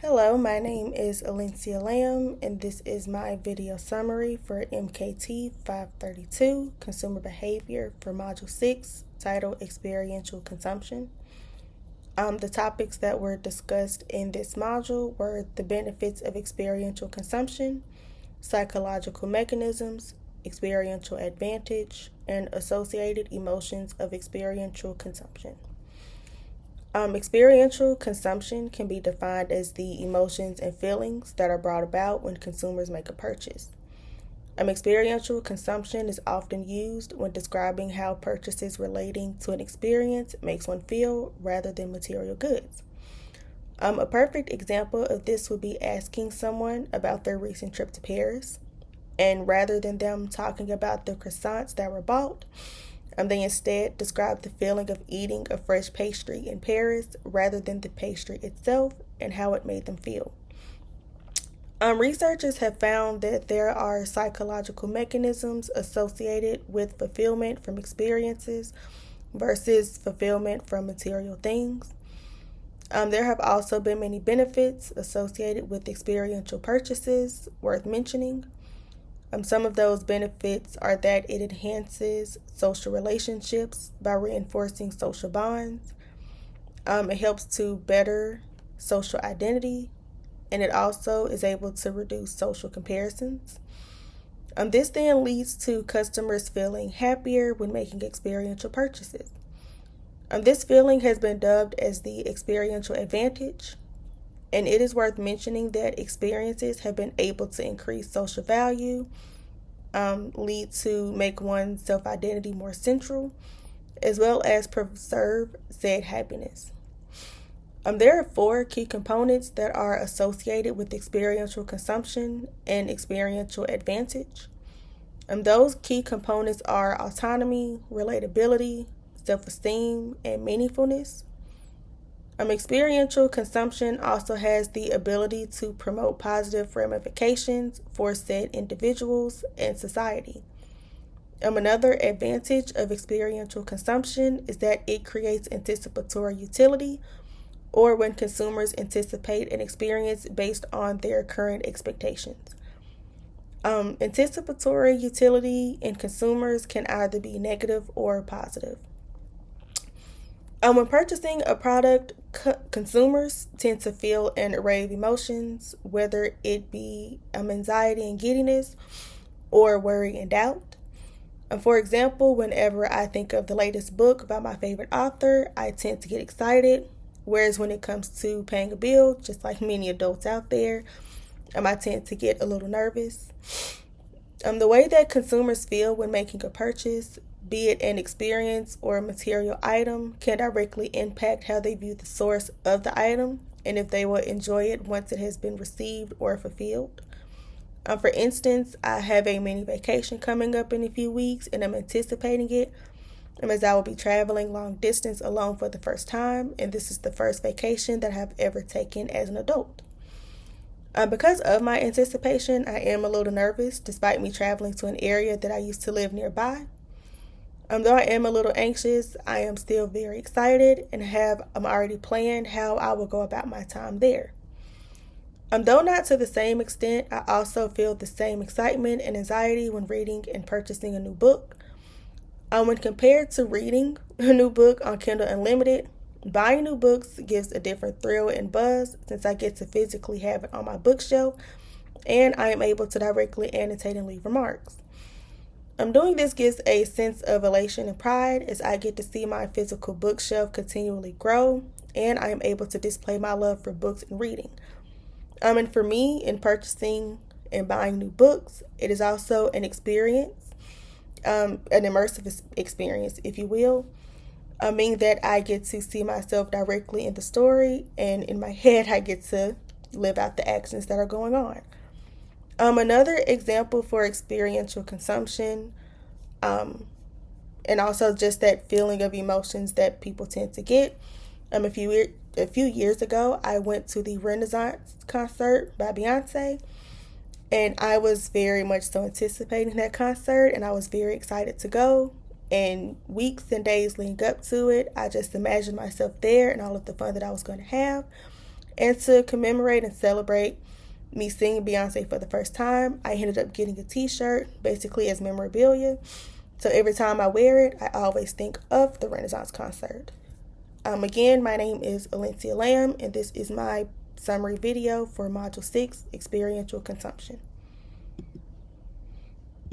Hello, my name is Alencia Lamb, and this is my video summary for MKT532, Consumer Behavior for Module 6, titled Experiential Consumption. The topics that were discussed in this module were the benefits of experiential consumption, psychological mechanisms, experiential advantage, and associated emotions of experiential consumption. Experiential consumption can be defined as the emotions and feelings that are brought about when consumers make a purchase. Experiential consumption is often used when describing how purchases relating to an experience makes one feel rather than material goods. A perfect example of this would be asking someone about their recent trip to Paris, and rather than them talking about the croissants that were bought, they instead describe the feeling of eating a fresh pastry in Paris rather than the pastry itself and how it made them feel. Researchers have found that there are psychological mechanisms associated with fulfillment from experiences versus fulfillment from material things. There have also been many benefits associated with experiential purchases worth mentioning. Some of those benefits are that it enhances social relationships by reinforcing social bonds. It helps to better social identity, and it also is able to reduce social comparisons. This then leads to customers feeling happier when making experiential purchases. This feeling has been dubbed as the experiential advantage, and it is worth mentioning that experiences have been able to increase social value, lead to make one's self-identity more central, as well as preserve said happiness. There are 4 key components that are associated with experiential consumption and experiential advantage. Those key components are autonomy, relatability, self-esteem, and meaningfulness. Experiential consumption also has the ability to promote positive ramifications for said individuals and society. Another advantage of experiential consumption is that it creates anticipatory utility, or when consumers anticipate an experience based on their current expectations. Anticipatory utility in consumers can either be negative or positive. When purchasing a product, consumers tend to feel an array of emotions, whether it be anxiety and giddiness or worry and doubt. For example, whenever I think of the latest book by my favorite author, I tend to get excited, whereas when it comes to paying a bill, just like many adults out there, I tend to get a little nervous. The way that consumers feel when making a purchase, be it an experience or a material item, can directly impact how they view the source of the item and if they will enjoy it once it has been received or fulfilled. For instance, I have a mini vacation coming up in a few weeks, and I'm anticipating it as I will be traveling long distance alone for the first time, and this is the first vacation that I have ever taken as an adult. Because of my anticipation, I am a little nervous despite me traveling to an area that I used to live nearby. Though I am a little anxious, I am still very excited and have already planned how I will go about my time there. Though not to the same extent, I also feel the same excitement and anxiety when reading and purchasing a new book. When compared to reading a new book on Kindle Unlimited, buying new books gives a different thrill and buzz since I get to physically have it on my bookshelf and I am able to directly annotate and leave remarks. Doing this gives a sense of elation and pride as I get to see my physical bookshelf continually grow, and I am able to display my love for books and reading. And for me, in purchasing and buying new books, it is also an experience, an immersive experience, if you will. Meaning that I get to see myself directly in the story, and in my head, I get to live out the actions that are going on. Another example for experiential consumption, and also just that feeling of emotions that people tend to get. A few years ago, I went to the Renaissance concert by Beyonce, and I was very much so anticipating that concert, and I was very excited to go. And weeks and days leading up to it, I just imagined myself there and all of the fun that I was going to have. And to commemorate and celebrate me seeing Beyonce for the first time, I ended up getting a t-shirt basically as memorabilia. So every time I wear it, I always think of the Renaissance concert. Again, my name is Alencia Lamb, and this is my summary video for Module 6, Experiential Consumption.